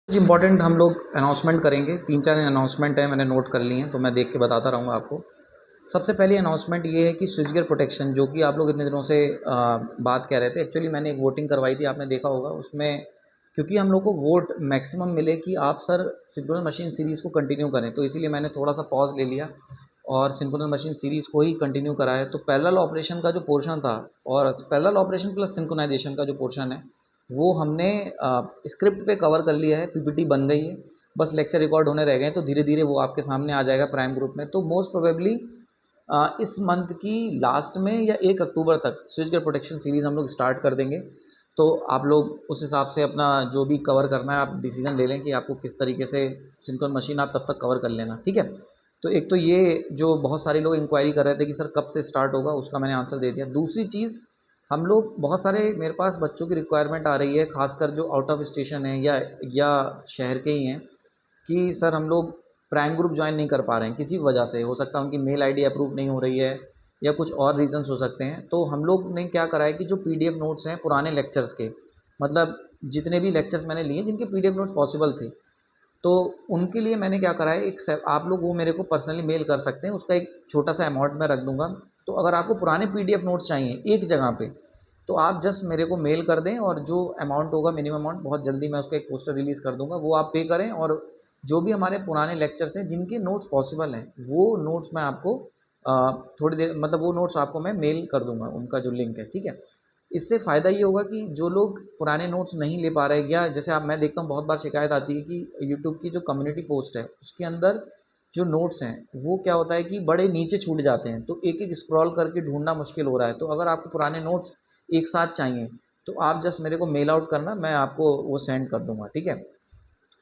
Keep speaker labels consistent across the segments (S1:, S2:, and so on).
S1: कुछ इम्पोर्टेंट हम लोग अनाउंसमेंट करेंगे। 3-4 अनाउंसमेंट हैं, मैंने नोट कर लिए हैं, तो मैं देख के बताता रहूँगा आपको। सबसे पहली अनाउंसमेंट ये है कि स्विच गियर प्रोटेक्शन, जो कि आप लोग इतने दिनों से बात कह रहे थे। एक्चुअली मैंने एक वोटिंग करवाई थी, आपने देखा होगा। उसमें क्योंकि हम लोग को वोट मैक्सिमम मिले कि आप सर सिंक्रोनस मशीन सीरीज़ को कंटिन्यू करें, तो इसीलिए मैंने थोड़ा-सा पॉज़ ले लिया और सिंक्रोनस मशीन सीरीज़ को ही कंटिन्यू करा है। तो पैरेलल ऑपरेशन का जो पोर्शन था और पैरेलल ऑपरेशन प्लस सिंक्रोनाइज़ेशन का जो पोर्शन है, वो हमने स्क्रिप्ट पे कवर कर लिया है। पीपीटी बन गई है, बस लेक्चर रिकॉर्ड होने रह गए हैं, तो धीरे-धीरे वो आपके सामने आ जाएगा प्राइम ग्रुप में। तो मोस्ट प्रोबेबली इस मंथ की लास्ट में या 1 अक्टूबर तक स्विच गियर प्रोटेक्शन सीरीज़ हम लोग स्टार्ट कर देंगे। तो आप लोग उस हिसाब से अपना जो भी कवर करना है, आप डिसीज़न ले लें कि आपको किस तरीके से सिंक्रोनस मशीन आप तब तक कवर कर लेना, ठीक है? तो एक तो ये जो बहुत सारे लोग इंक्वायरी कर रहे थे कि सर कब से स्टार्ट होगा, उसका मैंने आंसर दे दिया। दूसरी चीज़, हम लोग बहुत सारे मेरे पास बच्चों की रिक्वायरमेंट आ रही है, ख़ासकर जो आउट ऑफ स्टेशन है या शहर के ही हैं, कि सर हम लोग प्राइम ग्रुप ज्वाइन नहीं कर पा रहे हैं किसी वजह से। हो सकता है उनकी मेल आईडी अप्रूव नहीं हो रही है या कुछ और रीज़न्स हो सकते हैं। तो हम लोग ने क्या करा है कि जो पीडीएफ नोट्स हैं पुराने लेक्चर्स के, मतलब जितने भी लेक्चर्स मैंने लिए जिनके पीडीएफ नोट्स पॉसिबल थे, तो उनके लिए मैंने क्या करा है, आप लोग वो मेरे को पर्सनली मेल कर सकते हैं, उसका एक छोटा-सा अमाउंट मैं रख दूँगा। तो अगर आपको पुराने पीडीएफ नोट्स चाहिए एक जगह पे, तो आप जस्ट मेरे को मेल कर दें और जो अमाउंट होगा मिनिमम अमाउंट, बहुत जल्दी मैं उसका एक पोस्टर रिलीज़ कर दूँगा, वो आप पे करें। और जो भी हमारे पुराने लेक्चर्स हैं जिनके नोट्स पॉसिबल हैं, वो नोट्स मैं आपको थोड़ी देर, मतलब वो नोट्स आपको मैं मेल कर दूँगा, उनका जो लिंक है, ठीक है? इससे फ़ायदा ये होगा कि जो लोग पुराने नोट्स नहीं ले पा रहे, या जैसे आप, मैं देखता हूँ बहुत बार शिकायत आती है कि यूट्यूब की जो कम्युनिटी पोस्ट है उसके अंदर जो नोट्स हैं वो क्या होता है कि बड़े नीचे छूट जाते हैं, तो एक एक स्क्रॉल करके ढूंढना मुश्किल हो रहा है। तो अगर आपको पुराने नोट्स एक साथ चाहिए, तो आप जस्ट मेरे को मेल आउट करना, मैं आपको वो सेंड कर दूंगा, ठीक है?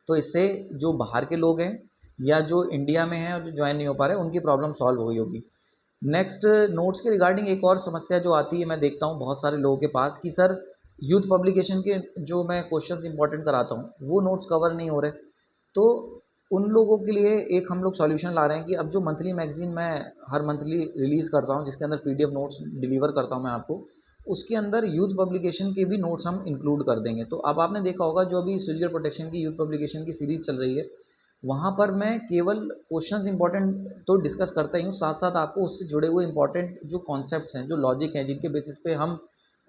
S1: तो इससे जो बाहर के लोग हैं या जो इंडिया में हैं और जो ज्वाइन नहीं हो पा रहे, उनकी प्रॉब्लम सॉल्व हो गई होगी। नेक्स्ट, नोट्स के रिगार्डिंग एक और समस्या जो आती है, मैं देखता हूँ बहुत सारे लोगों के पास कि सर यूथ पब्लिकेशन के जो मैं क्वेश्चंस इंपॉर्टेंट कराता हूँ वो नोट्स कवर नहीं हो रहे। तो उन लोगों के लिए एक हम लोग सॉल्यूशन ला रहे हैं कि अब जो मंथली मैगज़ीन मैं हर मंथली रिलीज़ करता हूँ, जिसके अंदर पीडीएफ नोट्स डिलीवर करता हूँ मैं आपको, उसके अंदर यूथ पब्लिकेशन के भी नोट्स हम इंक्लूड कर देंगे। तो अब आपने देखा होगा जो अभी स्विच गियर प्रोटेक्शन की यूथ पब्लिकेशन की सीरीज़ चल रही है, वहाँ पर मैं केवल क्वेश्चंस इंपॉर्टेंट तो डिस्कस करता ही हूँ, साथ साथ आपको उससे जुड़े हुए इंपॉर्टेंट जो कॉन्सेप्ट्स हैं, जो लॉजिक हैं, जिनके बेसिस पे हम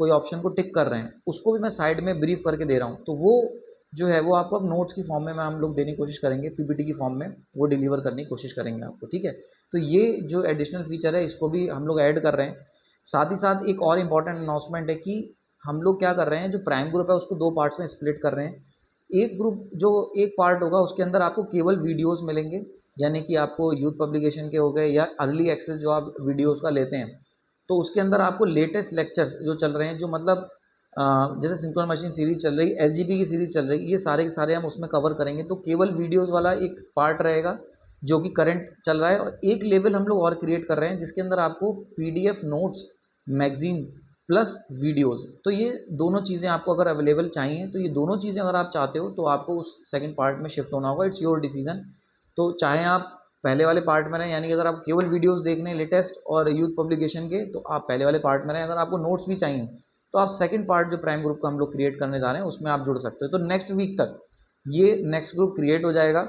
S1: कोई ऑप्शन को टिक कर रहे हैं, उसको भी मैं साइड में ब्रीफ करके दे रहा हूँ। तो वो जो है वो आपको अब नोट्स की फॉर्म में मैं हम लोग देने की कोशिश करेंगे, पीपीटी की फॉर्म में वो डिलीवर करने की कोशिश करेंगे आपको, ठीक है? तो ये जो एडिशनल फीचर है इसको भी हम लोग ऐड कर रहे हैं। साथ ही साथ एक और इम्पॉर्टेंट अनाउंसमेंट है कि हम लोग क्या कर रहे हैं, जो प्राइम ग्रुप है उसको 2 पार्ट्स में स्प्लिट कर रहे हैं। एक ग्रुप, जो एक पार्ट होगा उसके अंदर आपको केवल वीडियोस मिलेंगे, यानी कि आपको यूथ पब्लिकेशन के हो गए या अर्ली एक्सेस जो आप वीडियोस का लेते हैं, तो उसके अंदर आपको लेटेस्ट लेक्चर्स जो चल रहे हैं, जो मतलब जैसे सिंक्रोनस मशीन सीरीज़ चल रही है, एसजीपी की सीरीज़ चल रही है, ये सारे के सारे हम उसमें कवर करेंगे। तो केवल वीडियोस वाला एक पार्ट रहेगा जो कि करंट चल रहा है, और एक लेवल हम लोग और क्रिएट कर रहे हैं जिसके अंदर आपको PDF notes, magazine plus videos, तो ये दोनों चीज़ें आपको अगर अवेलेबल चाहिए, तो ये दोनों चीज़ें अगर आप चाहते हो, तो आपको उस सेकंड पार्ट में शिफ्ट होना होगा। It's your decision. तो चाहे आप पहले वाले पार्ट में रहें, यानी कि अगर आप केवल वीडियोज़ देखने लेटेस्ट और यूथ पब्लिकेशन के, तो आप पहले वाले पार्ट में रहें। अगर आपको नोट्स भी चाहिए, तो आप सेकंड पार्ट जो प्राइम ग्रुप का हम लोग क्रिएट करने जा रहे हैं उसमें आप जुड़ सकते हो। तो नेक्स्ट वीक तक ये नेक्स्ट ग्रुप क्रिएट हो जाएगा।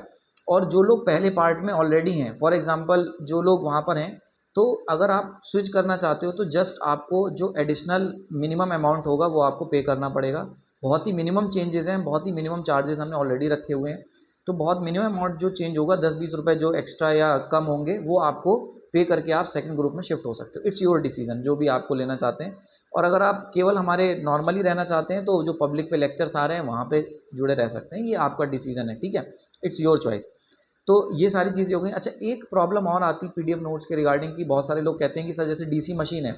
S1: और जो लोग पहले पार्ट में ऑलरेडी हैं, फॉर एग्जांपल जो लोग वहाँ पर हैं, तो अगर आप स्विच करना चाहते हो, तो जस्ट आपको जो एडिशनल मिनिमम अमाउंट होगा वो आपको पे करना पड़ेगा। बहुत ही मिनिमम चेंजेस हैं, बहुत ही मिनिमम चार्जेस हमने ऑलरेडी रखे हुए हैं। तो बहुत मिनिमम अमाउंट जो चेंज होगा, 10-20 रुपये जो एक्स्ट्रा या कम होंगे, वो आपको पे करके आप सेकंड ग्रुप में शिफ्ट हो सकते हो। इट्स योर डिसीजन, जो भी आपको लेना चाहते हैं। और अगर आप केवल हमारे नॉर्मली रहना चाहते हैं, तो जो पब्लिक पे लेक्चर्स आ रहे हैं वहाँ पे जुड़े रह सकते हैं। ये आपका डिसीजन है, ठीक है? It's your choice. तो ये सारी चीज़ें हो गई। अच्छा, एक प्रॉब्लम और आती है पीडीएफ नोट्स के रिगार्डिंग की, बहुत सारे लोग कहते हैं कि सर जैसे डीसी मशीन है,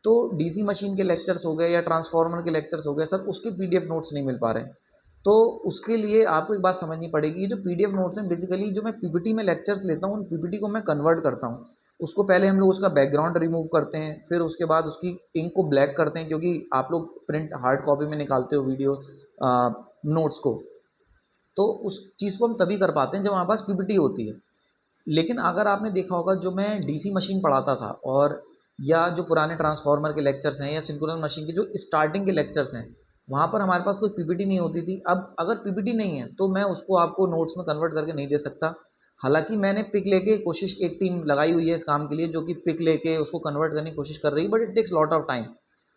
S1: तो डीसी मशीन के लेक्चर्स हो गए या ट्रांसफार्मर के लेक्चर्स हो गए, सर उसके पीडीएफ नोट्स नहीं मिल पा रहे हैं। तो उसके लिए आपको एक बात समझनी पड़ेगी, ये जो पीडीएफ नोट्स हैं, बेसिकली जो मैं पीपीटी में लेक्चर्स लेता हूँ, उन पीपीटी को मैं कन्वर्ट करता हूँ। उसको पहले हम लोग उसका बैकग्राउंड रिमूव करते हैं, फिर उसके बाद उसकी इंक को ब्लैक करते हैं, क्योंकि आप लोग प्रिंट हार्ड कॉपी में निकालते हो वीडियो नोट्स को, तो उस चीज़ को हम तभी कर पाते हैं जब हमारे पास पीपीटी होती है। लेकिन अगर आपने देखा होगा, जो मैं डीसी मशीन पढ़ाता था, और या जो पुराने ट्रांसफार्मर के लेक्चर्स हैं या सिंक्रोनस मशीन के जो स्टार्टिंग के लेक्चर्स हैं, वहाँ पर हमारे पास कोई पीपीटी नहीं होती थी। अब अगर पीपीटी नहीं है तो मैं उसको आपको नोट्स में कन्वर्ट करके नहीं दे सकता। हालाँकि मैंने पिक लेके कोशिश, एक टीम लगाई हुई है इस काम के लिए जो कि पिक लेके उसको कन्वर्ट करने की कोशिश कर रही है, but it takes lot of time,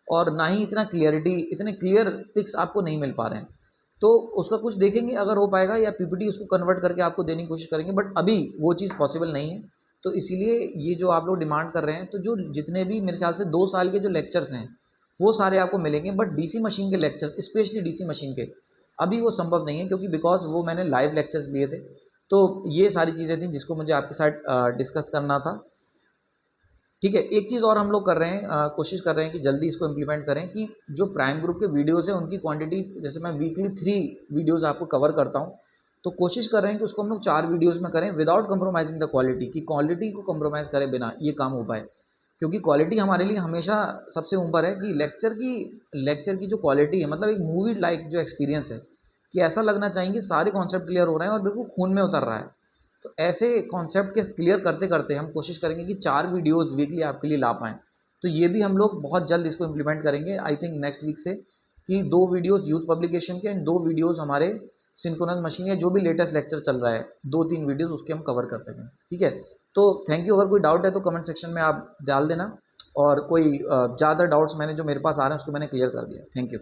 S1: और ना ही इतना क्लियरिटी, इतने क्लियर पिक्स आपको नहीं मिल पा रहे हैं। तो उसका कुछ देखेंगे अगर हो पाएगा, या पीपीटी उसको कन्वर्ट करके आपको देने की कोशिश करेंगे, बट अभी वो चीज़ पॉसिबल नहीं है। तो इसीलिए ये जो आप लोग डिमांड कर रहे हैं, तो जो जितने भी मेरे ख्याल से 2 साल के जो लेक्चर्स हैं वो सारे आपको मिलेंगे, बट डीसी मशीन के लेक्चर्स, स्पेशली डीसी मशीन के, अभी वो संभव नहीं है, क्योंकि बिकॉज वो मैंने लाइव लेक्चर्स लिए थे। तो ये सारी चीज़ें थी जिसको मुझे आपके साथ डिस्कस करना था। ठीक है, एक चीज़ और हम लोग कर रहे हैं, कोशिश कर रहे हैं कि जल्दी इसको इम्प्लीमेंट करें, कि जो प्राइम ग्रुप के वीडियोज़ हैं उनकी क्वांटिटी, जैसे मैं वीकली 3 वीडियोज़ आपको कवर करता हूँ, तो कोशिश कर रहे हैं कि उसको हम लोग 4 वीडियोज़ में करें विदाउट कंप्रोमाइज़िंग द क्वालिटी, कि क्वालिटी को कंप्रोमाइज़ करे बिना ये काम हो पाए। क्योंकि क्वालिटी हमारे लिए हमेशा सबसे ऊपर है, कि लेक्चर की जो क्वालिटी है, मतलब एक मूवी लाइक जो एक्सपीरियंस है, कि ऐसा लगना चाहिए कि सारे कॉन्सेप्ट क्लियर हो रहे हैं और बिल्कुल खून में उतर रहा है। तो ऐसे कॉन्सेप्ट के क्लियर करते करते हम कोशिश करेंगे कि 4 वीडियोज़ वीकली आपके लिए ला पाएँ। तो ये भी हम लोग बहुत जल्द इसको इम्प्लीमेंट करेंगे, आई थिंक नेक्स्ट वीक से, कि 2 वीडियोज़ यूथ पब्लिकेशन के एंड 2 वीडियोज़ हमारे सिंक्रोनस मशीन या जो भी लेटेस्ट लेक्चर चल रहा है, 2-3 वीडियोज़ उसके हम कवर कर सकें। ठीक है? तो थैंक यू। अगर कोई डाउट है तो कमेंट सेक्शन में आप डाल देना, और कोई ज़्यादा डाउट्स मैंने जो मेरे पास आ रहे हैं उसको मैंने क्लियर कर दिया। Thank you.